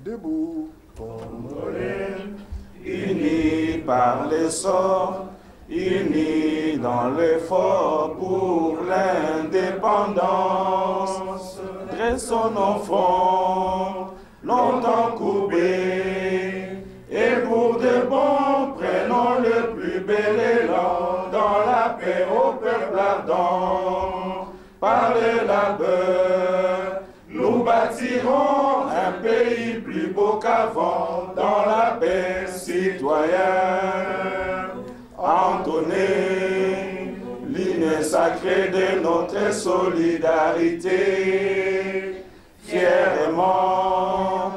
debout. Congolais, unis par l'essor, unis dans l'effort pour l'indépendance. Dressons nos fronts, longtemps courbés, et pour de bon, prenons le plus bel élan dans la paix au peuple ardent. Par le labeur, nous bâtirons un pays plus beau qu'avant, dans la paix citoyenne. Entonnez l'hymne sacré de notre solidarité, fièrement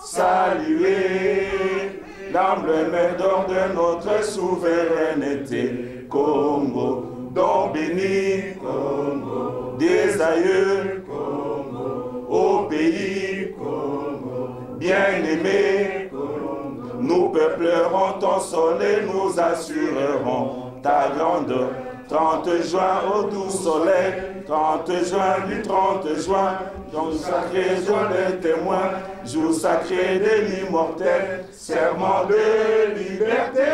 saluer l'emblème d'or de notre souveraineté. Congo, don béni, Congo, des aïeux, Congo, au pays, Congo, bien-aimé, Congo, nous peuplerons ton sol et nous assurerons ta grandeur. 30 juin au doux soleil, 30 juin du 30 juin, jour sacré, jour des témoins, jour sacré de l'immortel, serment de liberté.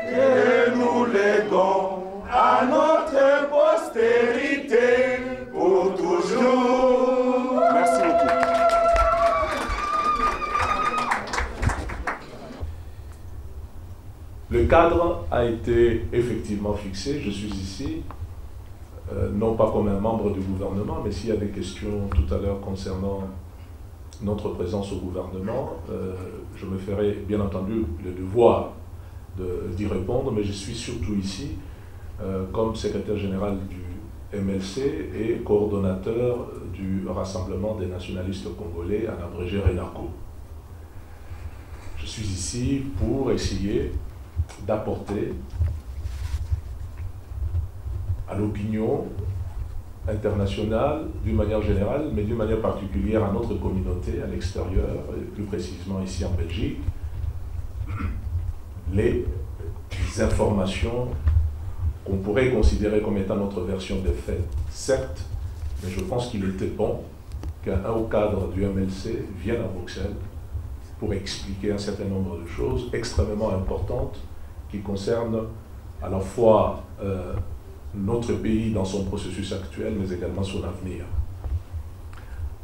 Et nous léguons à notre postérité pour toujours. Merci beaucoup. Le cadre a été effectivement fixé. Je suis ici, non pas comme un membre du gouvernement, mais s'il y a des questions tout à l'heure concernant notre présence au gouvernement, je me ferai bien entendu le devoir d'y répondre, mais je suis surtout ici comme secrétaire général du MLC et coordonnateur du Rassemblement des nationalistes congolais, en abrégé RENACO. Je suis ici pour essayer d'apporter à l'opinion internationale, d'une manière générale, mais d'une manière particulière à notre communauté à l'extérieur, et plus précisément ici en Belgique, les informations qu'on pourrait considérer comme étant notre version des faits, certes, mais je pense qu'il était bon qu'un haut cadre du MLC vienne à Bruxelles pour expliquer un certain nombre de choses extrêmement importantes qui concernent à la fois notre pays dans son processus actuel, mais également son avenir.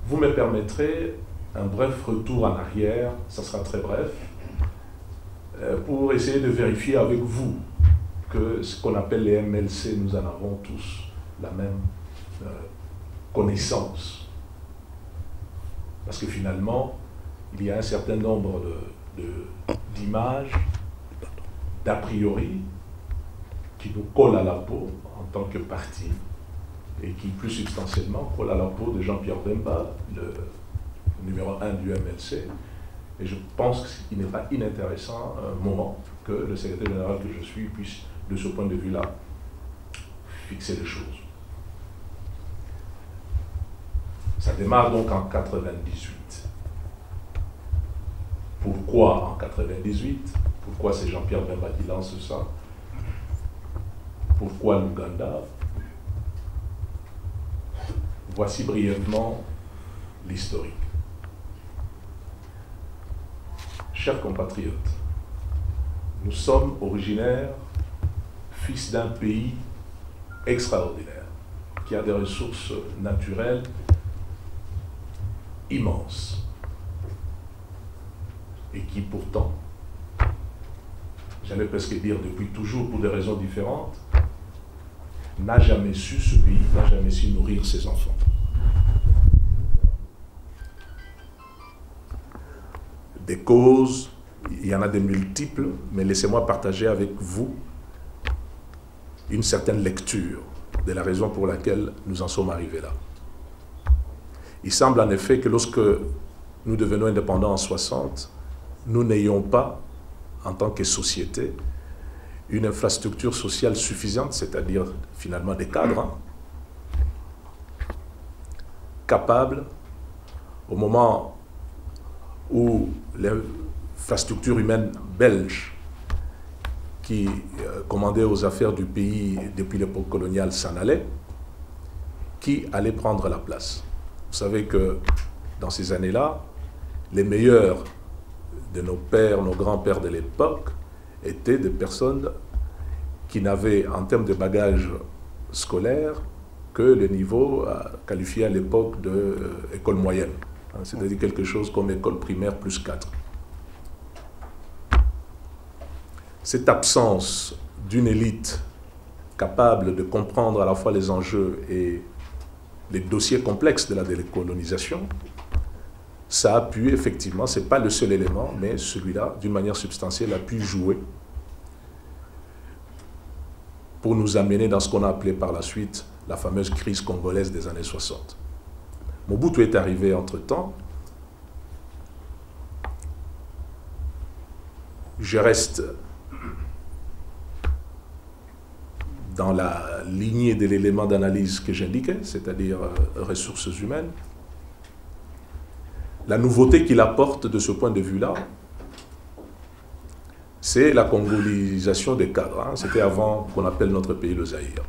Vous me permettrez un bref retour en arrière, ça sera très bref, pour essayer de vérifier avec vous que ce qu'on appelle les MLC, nous en avons tous la même connaissance. Parce que finalement, il y a un certain nombre d'images, d'a priori, qui nous collent à la peau en tant que parti, et qui plus substantiellement collent à la peau de Jean-Pierre Bemba, le numéro 1 du MLC. Et je pense qu'il n'est pas inintéressant à un moment que le secrétaire général que je suis puisse, de ce point de vue-là, fixer les choses. Ça démarre donc en 98. Pourquoi en 98? Pourquoi c'est Jean-Pierre Bemba qui lance ça? Pourquoi l'Ouganda? Voici brièvement l'historique. Chers compatriotes, nous sommes originaires, fils d'un pays extraordinaire, qui a des ressources naturelles immenses, et qui pourtant, j'allais presque dire depuis toujours pour des raisons différentes, n'a jamais su, ce pays n'a jamais su nourrir ses enfants. Des causes, il y en a de multiples, mais laissez-moi partager avec vous une certaine lecture de la raison pour laquelle nous en sommes arrivés là. Il semble en effet que lorsque nous devenons indépendants en 60, nous n'ayons pas, en tant que société, une infrastructure sociale suffisante, c'est-à-dire finalement des cadres, capables, au moment où l'infrastructure humaine belge qui commandait aux affaires du pays depuis l'époque coloniale s'en allait, qui allait prendre la place. Vous savez que dans ces années-là, les meilleurs de nos pères, nos grands-pères de l'époque étaient des personnes qui n'avaient, en termes de bagage scolaire, que le niveau qualifié à l'époque d'école moyenne. C'est-à-dire quelque chose comme école primaire plus 4. Cette absence d'une élite capable de comprendre à la fois les enjeux et les dossiers complexes de la décolonisation, ça a pu effectivement, ce n'est pas le seul élément, mais celui-là, d'une manière substantielle, a pu jouer pour nous amener dans ce qu'on a appelé par la suite la fameuse crise congolaise des années 60. Mobutu est arrivé entre-temps. Je reste dans la lignée de l'élément d'analyse que j'indiquais, c'est-à-dire ressources humaines. La nouveauté qu'il apporte de ce point de vue-là, c'est la congolisation des cadres. C'était avant qu'on appelle notre pays le Zaïre.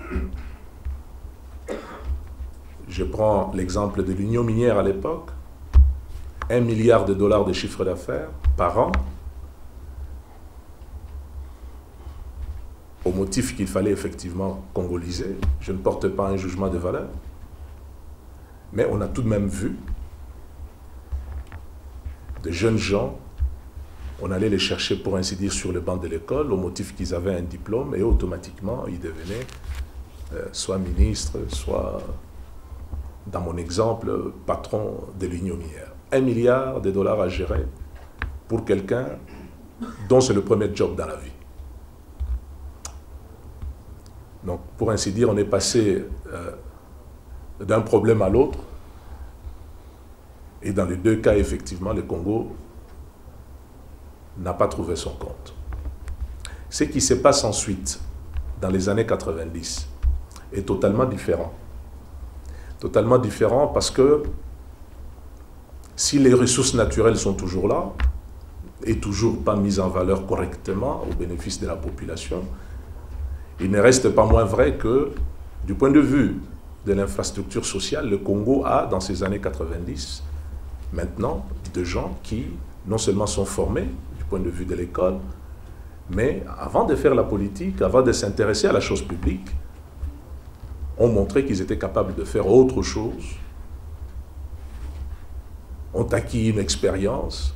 Je prends l'exemple de l'Union minière à l'époque, 1 milliard de dollars de chiffre d'affaires par an, au motif qu'il fallait effectivement congoliser. Je ne porte pas un jugement de valeur, mais on a tout de même vu de jeunes gens, on allait les chercher pour ainsi dire sur le banc de l'école, au motif qu'ils avaient un diplôme, et automatiquement ils devenaient soit ministres, soit, dans mon exemple, patron de l'Union minière. 1 milliard de dollars à gérer pour quelqu'un dont c'est le premier job dans la vie. Donc, pour ainsi dire, on est passé d'un problème à l'autre. Et dans les deux cas, effectivement, le Congo n'a pas trouvé son compte. Ce qui se passe ensuite, dans les années 90, est totalement différent. Totalement différent parce que si les ressources naturelles sont toujours là, et toujours pas mises en valeur correctement au bénéfice de la population, il ne reste pas moins vrai que, du point de vue de l'infrastructure sociale, le Congo a, dans ces années 90, maintenant, de gens qui, non seulement sont formés, du point de vue de l'école, mais avant de faire la politique, avant de s'intéresser à la chose publique, ont montré qu'ils étaient capables de faire autre chose, ont acquis une expérience,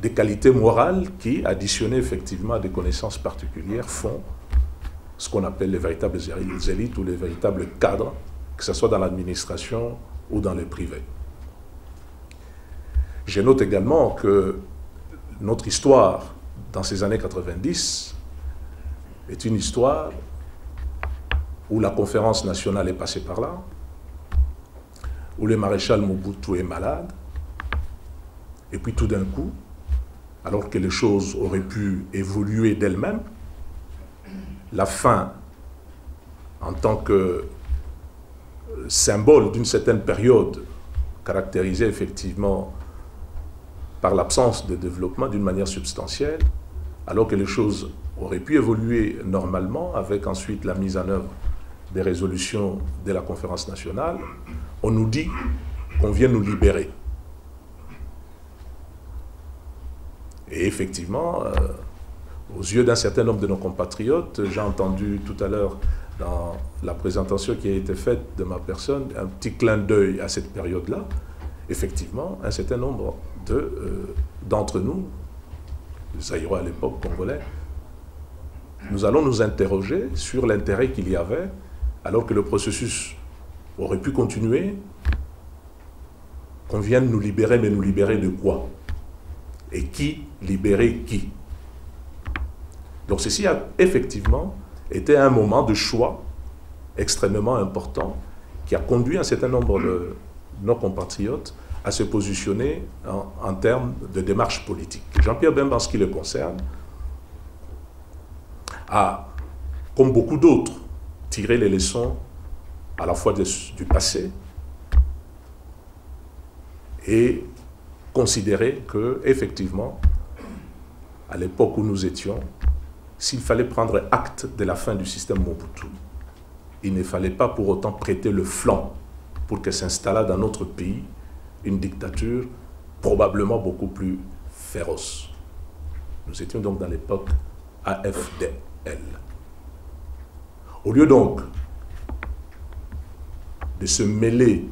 des qualités morales qui, additionnées effectivement à des connaissances particulières, font ce qu'on appelle les véritables élites ou les véritables cadres, que ce soit dans l'administration ou dans le privé. Je note également que notre histoire dans ces années 90 est une histoire où la conférence nationale est passée par là, où le maréchal Mobutu est malade, et puis tout d'un coup, alors que les choses auraient pu évoluer d'elles-mêmes, la fin, en tant que symbole d'une certaine période, caractérisée effectivement par l'absence de développement d'une manière substantielle, alors que les choses auraient pu évoluer normalement, avec ensuite la mise en œuvre des résolutions de la conférence nationale, on nous dit qu'on vient nous libérer. Et effectivement, aux yeux d'un certain nombre de nos compatriotes, j'ai entendu tout à l'heure dans la présentation qui a été faite de ma personne, un petit clin d'œil à cette période-là. Effectivement, un certain nombre d'entre nous, les Zaïrois à l'époque, Congolais, nous allons nous interroger sur l'intérêt qu'il y avait, alors que le processus aurait pu continuer, qu'on vienne nous libérer, mais nous libérer de quoi? Et qui libérer qui? Donc ceci a effectivement été un moment de choix extrêmement important qui a conduit un certain nombre de nos compatriotes à se positionner en termes de démarche politique. Jean-Pierre Bemba, en ce qui le concerne, a, comme beaucoup d'autres, tiré les leçons à la fois du passé et considéré que, effectivement, à l'époque où nous étions, s'il fallait prendre acte de la fin du système Mobutu, il ne fallait pas pour autant prêter le flanc pour que s'installât dans notre pays une dictature probablement beaucoup plus féroce. Nous étions donc dans l'époque AFDL. Au lieu donc de se mêler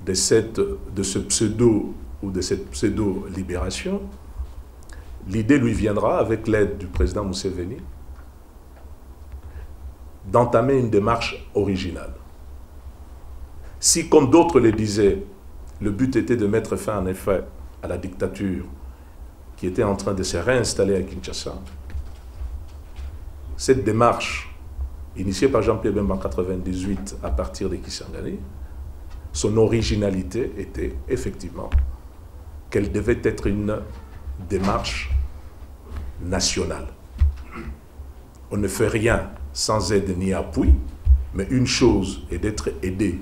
de ce pseudo ou de cette pseudo-libération, l'idée lui viendra, avec l'aide du président Museveni, d'entamer une démarche originale. Si, comme d'autres le disaient, le but était de mettre fin en effet à la dictature qui était en train de se réinstaller à Kinshasa, cette démarche, initiée par Jean-Pierre Bemba en 1998 à partir de Kisangani, son originalité était effectivement qu'elle devait être une démarche nationale. On ne fait rien sans aide ni appui, mais une chose est d'être aidé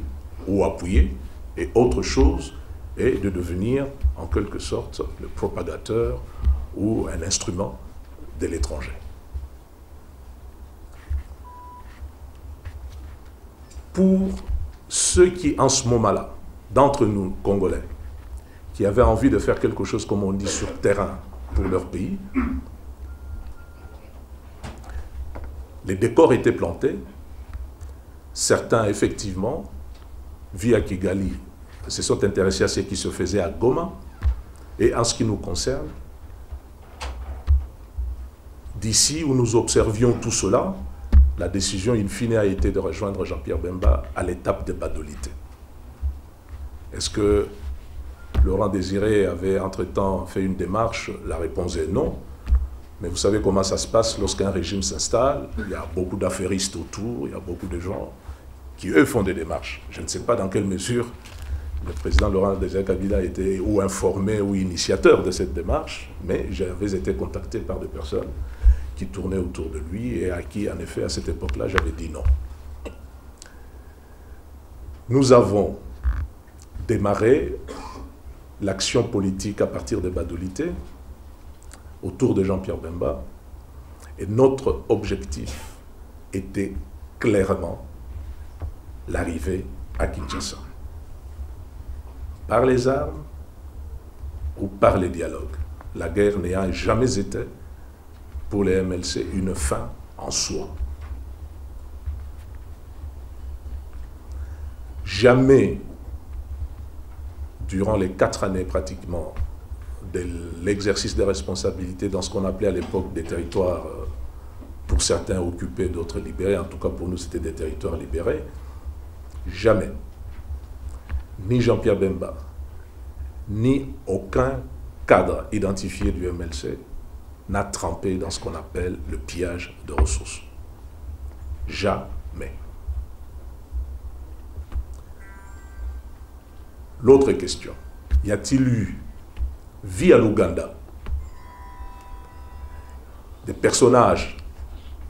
ou appuyé, et autre chose est de devenir en quelque sorte le propagateur ou un instrument de l'étranger. Pour ceux qui, en ce moment-là, d'entre nous, Congolais, qui avaient envie de faire quelque chose, comme on dit, sur terrain pour leur pays, les décors étaient plantés. Certains, effectivement, via Kigali, se sont intéressés à ce qui se faisait à Goma. Et en ce qui nous concerne, d'ici où nous observions tout cela, la décision in fine a été de rejoindre Jean-Pierre Bemba à l'étape de Badolité. Est-ce que Laurent Désiré avait entre-temps fait une démarche? La réponse est non. Mais vous savez comment ça se passe lorsqu'un régime s'installe. Il y a beaucoup d'affairistes autour, il y a beaucoup de gens qui, eux, font des démarches. Je ne sais pas dans quelle mesure le président Laurent Désiré Kabila était ou informé ou initiateur de cette démarche, mais j'avais été contacté par des personnes qui tournaient autour de lui et à qui, en effet, à cette époque-là, j'avais dit non. Nous avons démarré l'action politique à partir de Badolité, autour de Jean-Pierre Bemba, et notre objectif était clairement l'arrivée à Kinshasa. Par les armes ou par les dialogues. La guerre n'ayant jamais été, pour les MLC, une fin en soi. Jamais, durant les 4 années pratiquement, de l'exercice des responsabilités dans ce qu'on appelait à l'époque des territoires, pour certains occupés, d'autres libérés, en tout cas pour nous c'était des territoires libérés, jamais, ni Jean-Pierre Bemba, ni aucun cadre identifié du MLC n'a trempé dans ce qu'on appelle le pillage de ressources. Jamais. L'autre question, y a-t-il eu, via l'Ouganda, des personnages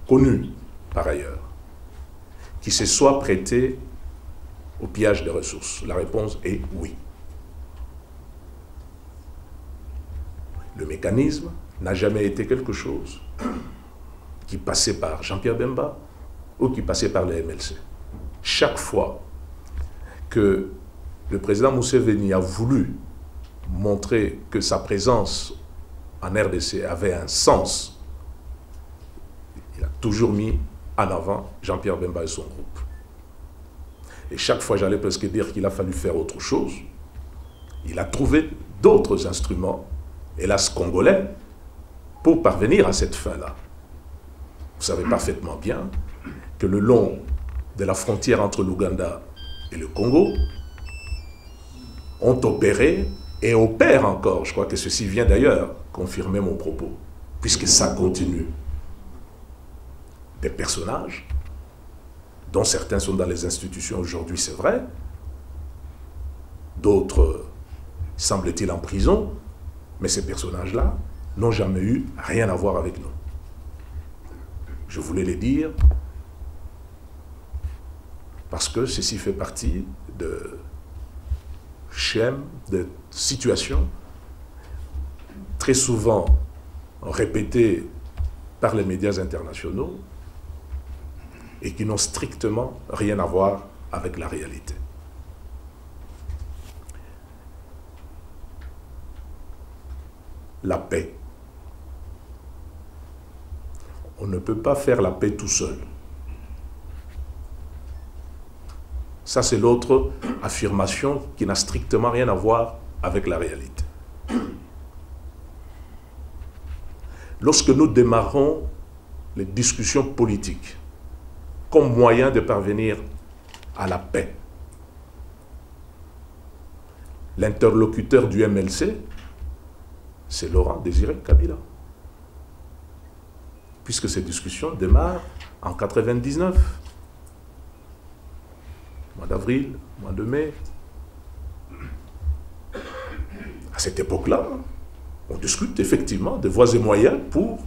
connus par ailleurs, qui se soient prêtés au pillage des ressources? La réponse est oui. Le mécanisme n'a jamais été quelque chose qui passait par Jean-Pierre Bemba ou qui passait par les MLC. Chaque fois que le président Museveni a voulu montrer que sa présence en RDC avait un sens, il a toujours mis en avant Jean-Pierre Bemba et son groupe. Et chaque fois, j'allais presque dire qu'il a fallu faire autre chose. Il a trouvé d'autres instruments, hélas congolais, pour parvenir à cette fin-là. Vous savez parfaitement bien que le long de la frontière entre l'Ouganda et le Congo, ont opéré et opèrent encore, je crois que ceci vient d'ailleurs confirmer mon propos, puisque ça continue, des personnages dont certains sont dans les institutions aujourd'hui, c'est vrai, d'autres, semble-t-il, en prison, mais ces personnages-là n'ont jamais eu rien à voir avec nous. Je voulais les dire parce que ceci fait partie de schèmes, de situations très souvent répétées par les médias internationaux et qui n'ont strictement rien à voir avec la réalité. la paix. On ne peut pas faire la paix tout seul. Ça, c'est l'autre affirmation qui n'a strictement rien à voir avec la réalité. Lorsque nous démarrons les discussions politiques comme moyen de parvenir à la paix, l'interlocuteur du MLC, c'est Laurent Désiré Kabila. Puisque ces discussions démarrent en 1999. Mois d'avril, mois de mai. À cette époque-là, on discute effectivement de voies et moyens pour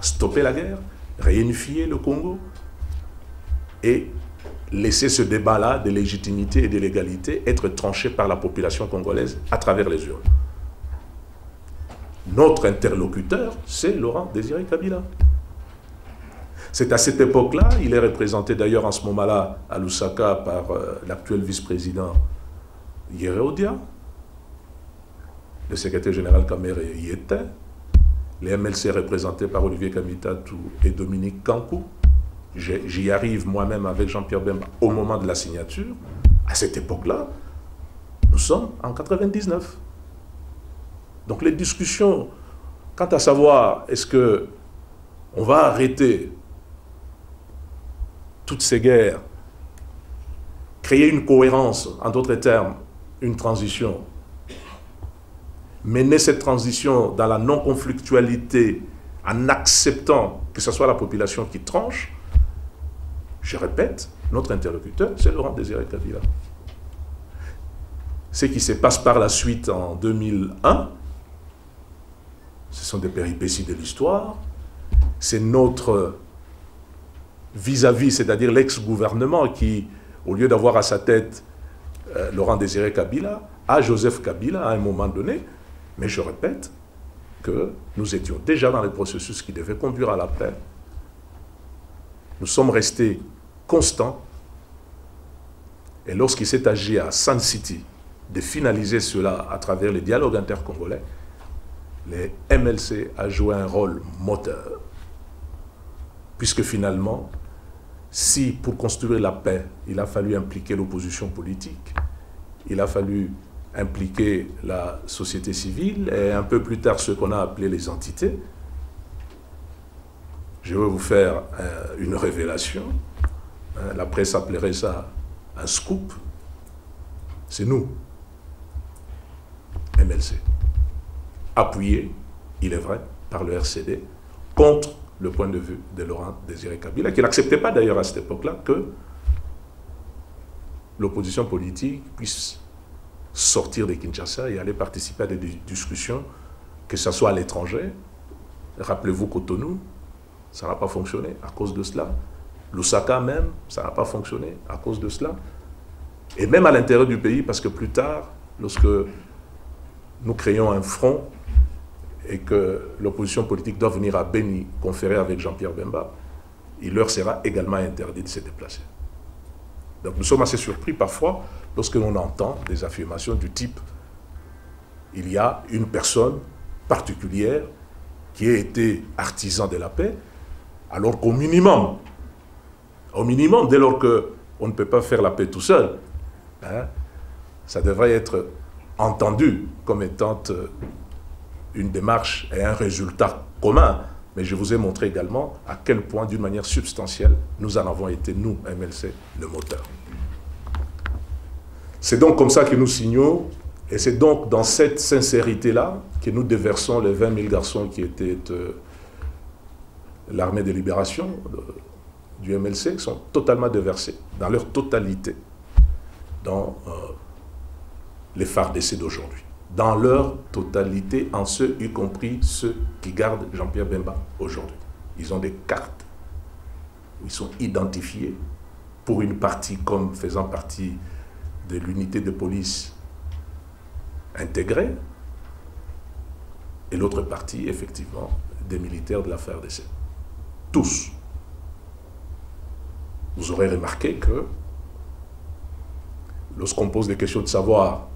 stopper la guerre, réunifier le Congo et laisser ce débat-là de légitimité et de légalité être tranché par la population congolaise à travers les urnes. Notre interlocuteur, c'est Laurent Désiré Kabila. C'est à cette époque-là, il est représenté d'ailleurs en ce moment-là à Lusaka par l'actuel vice-président Yéré Odia. Le secrétaire général Kamere y était. Les MLC représentés par Olivier Kamitatou et Dominique Kankou. J'y arrive moi-même avec Jean-Pierre Bemba au moment de la signature. À cette époque-là, nous sommes en 1999. Donc les discussions, quant à savoir est-ce qu'on va arrêter toutes ces guerres, créer une cohérence, en d'autres termes, une transition, mener cette transition dans la non-conflictualité en acceptant que ce soit la population qui tranche, je répète, notre interlocuteur, c'est Laurent Désiré Kabila. Ce qui se passe par la suite en 2001, ce sont des péripéties de l'histoire, c'est notre vis-à-vis, c'est-à-dire l'ex-gouvernement qui, au lieu d'avoir à sa tête Laurent Désiré Kabila, a Joseph Kabila à un moment donné. Mais je répète que nous étions déjà dans le processus qui devait conduire à la paix. Nous sommes restés constants. Et lorsqu'il s'est agi à Sun City de finaliser cela à travers les dialogues intercongolais, les MLC a joué un rôle moteur. Puisque finalement, si pour construire la paix, il a fallu impliquer l'opposition politique, il a fallu impliquer la société civile et un peu plus tard ce qu'on a appelé les entités, je vais vous faire une révélation. La presse appellerait ça un scoop. C'est nous, MLC, appuyés, il est vrai, par le RCD, contre le point de vue de Laurent Désiré Kabila, qui n'acceptait pas d'ailleurs à cette époque-là que l'opposition politique puisse sortir de Kinshasa et aller participer à des discussions, que ce soit à l'étranger. Rappelez-vous Cotonou, ça n'a pas fonctionné à cause de cela. Lusaka même, ça n'a pas fonctionné à cause de cela. Et même à l'intérieur du pays, parce que plus tard, lorsque nous créons un front et que l'opposition politique doit venir à Beni conférer avec Jean-Pierre Bemba, il leur sera également interdit de se déplacer. Donc nous sommes assez surpris parfois lorsque l'on entend des affirmations du type « il y a une personne particulière qui a été artisan de la paix », alors qu'au minimum, dès lors qu'on ne peut pas faire la paix tout seul, hein, ça devrait être entendu comme étant une démarche et un résultat commun. Mais je vous ai montré également à quel point, d'une manière substantielle, nous en avons été, nous, MLC, le moteur. C'est donc comme ça que nous signons, et c'est donc dans cette sincérité-là que nous déversons les 20 000 garçons qui étaient l'armée de libération du MLC, qui sont totalement déversés, dans leur totalité, dans les FARDC d'aujourd'hui. Dans leur totalité, en ceux, y compris ceux qui gardent Jean-Pierre Bemba aujourd'hui. Ils ont des cartes où ils sont identifiés, pour une partie comme faisant partie de l'unité de police intégrée, et l'autre partie, effectivement, des militaires de la FARDC. Tous. Vous aurez remarqué que lorsqu'on pose des questions de savoir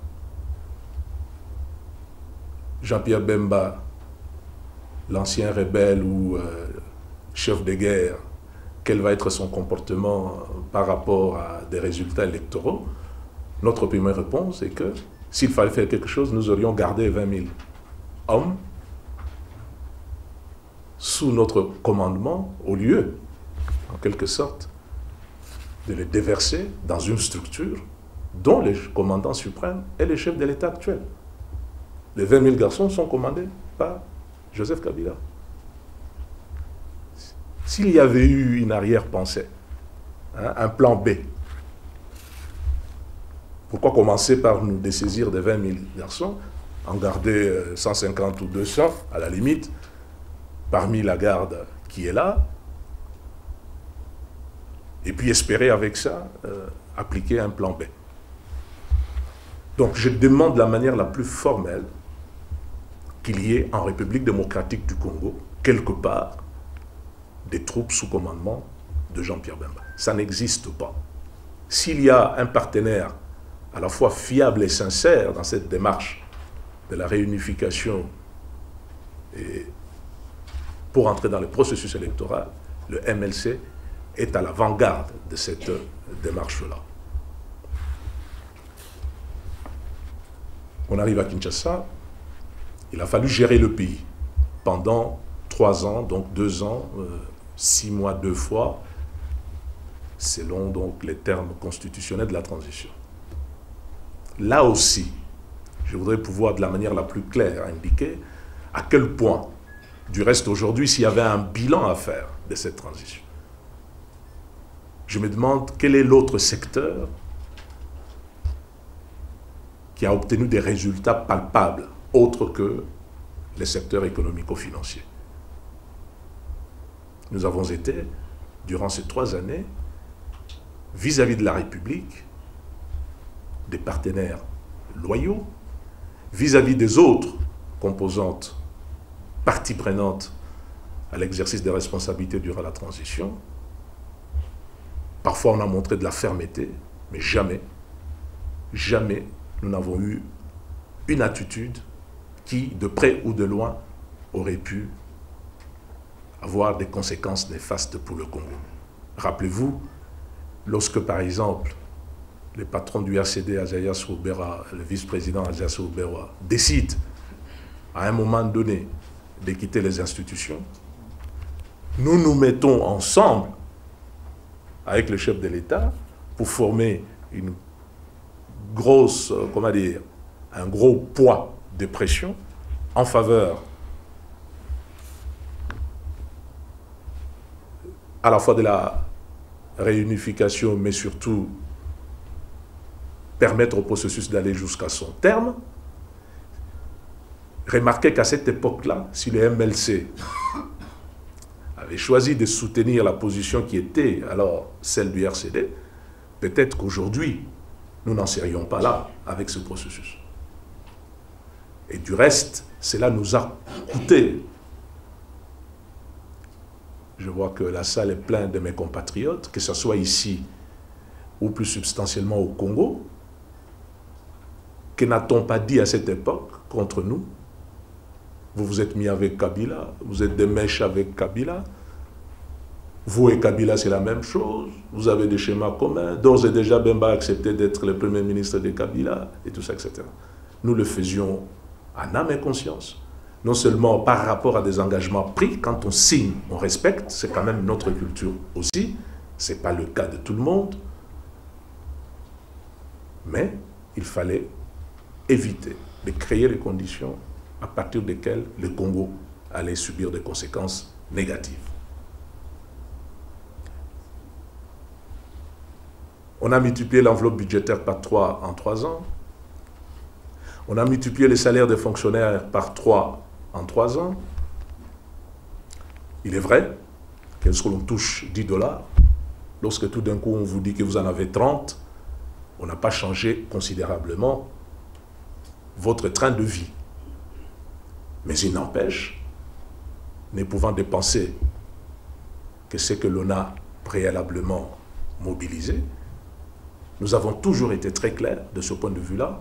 Jean-Pierre Bemba l'ancien rebelle ou chef de guerre, quel va être son comportement par rapport à des résultats électoraux, notre première réponse est que s'il fallait faire quelque chose, nous aurions gardé 20 000 hommes sous notre commandement, au lieu, en quelque sorte, de les déverser dans une structure dont le commandant suprême est le chef de l'État actuel. Les 20 000 garçons sont commandés par Joseph Kabila. S'il y avait eu une arrière-pensée, hein, un plan B, pourquoi commencer par nous dessaisir de 20 000 garçons, en garder 150 ou 200 à la limite, parmi la garde qui est là, et puis espérer avec ça appliquer un plan B. Donc je demande de la manière la plus formelle qu'il y ait en République démocratique du Congo, quelque part, des troupes sous commandement de Jean-Pierre Bemba. Ça n'existe pas. S'il y a un partenaire à la fois fiable et sincère dans cette démarche de la réunification et pour entrer dans le processus électoral, le MLC est à l'avant-garde de cette démarche-là. On arrive à Kinshasa, il a fallu gérer le pays pendant 3 ans, donc 2 ans, 6 mois 2 fois, selon donc les termes constitutionnels de la transition. Là aussi, je voudrais pouvoir de la manière la plus claire indiquer à quel point, du reste aujourd'hui, s'il y avait un bilan à faire de cette transition. Je me demande quel est l'autre secteur qui a obtenu des résultats palpables, autres que les secteurs économico-financiers. Nous avons été, durant ces 3 années, vis-à-vis de la République, des partenaires loyaux, vis-à-vis des autres composantes, parties prenantes à l'exercice des responsabilités durant la transition. Parfois, on a montré de la fermeté, mais jamais, jamais nous n'avons eu une attitude qui, de près ou de loin, aurait pu avoir des conséquences néfastes pour le Congo. Rappelez-vous, lorsque, par exemple, le patron du RCD, Azaya Soubera, le vice-président Azaya Soubera, décide, à un moment donné, de quitter les institutions, nous nous mettons ensemble avec le chef de l'État pour former une grosse, comment dire, un gros poids de pression en faveur à la fois de la réunification, mais surtout permettre au processus d'aller jusqu'à son terme. Remarquez qu'à cette époque-là, si le MLC avait choisi de soutenir la position qui était alors celle du RCD, peut-être qu'aujourd'hui, nous n'en serions pas là avec ce processus. Et du reste, cela nous a coûté. Je vois que la salle est pleine de mes compatriotes, que ce soit ici ou plus substantiellement au Congo. Que n'a-t-on pas dit à cette époque contre nous? Vous vous êtes mis avec Kabila, vous êtes des mèches avec Kabila. Vous et Kabila, c'est la même chose. Vous avez des schémas communs. D'ores et déjà, Bemba a accepté d'être le premier ministre de Kabila, et tout ça, etc. Nous le faisions en âme et conscience. Non seulement par rapport à des engagements pris, quand on signe, on respecte, c'est quand même notre culture aussi. Ce n'est pas le cas de tout le monde. Mais il fallait éviter de créer les conditions à partir desquelles le Congo allait subir des conséquences négatives. On a multiplié l'enveloppe budgétaire par 3 en 3 ans. On a multiplié les salaires des fonctionnaires par 3 en 3 ans. Il est vrai que lorsque l'on touche 10 $, lorsque tout d'un coup on vous dit que vous en avez 30, on n'a pas changé considérablement votre train de vie. Mais il n'empêche, ne pouvant dépenser que ce que l'on a préalablement mobilisé, nous avons toujours été très clairs de ce point de vue-là.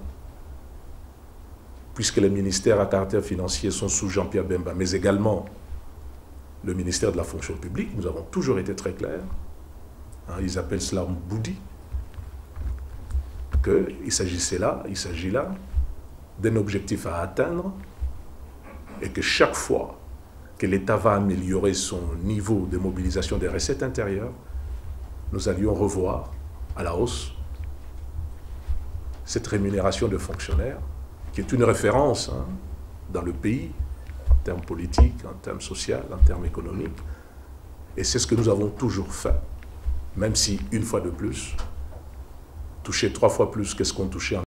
puisque les ministères à caractère financier sont sous Jean-Pierre Bemba, mais également le ministère de la fonction publique, nous avons toujours été très clairs. Ils appellent cela Mboudi, qu'il s'agit là d'un objectif à atteindre et que chaque fois que l'État va améliorer son niveau de mobilisation des recettes intérieures, nous allions revoir à la hausse cette rémunération de fonctionnaires, qui est une référence dans le pays, en termes politiques, en termes sociaux, en termes économiques. Et c'est ce que nous avons toujours fait, même si, une fois de plus, toucher 3 fois plus que ce qu'on touchait en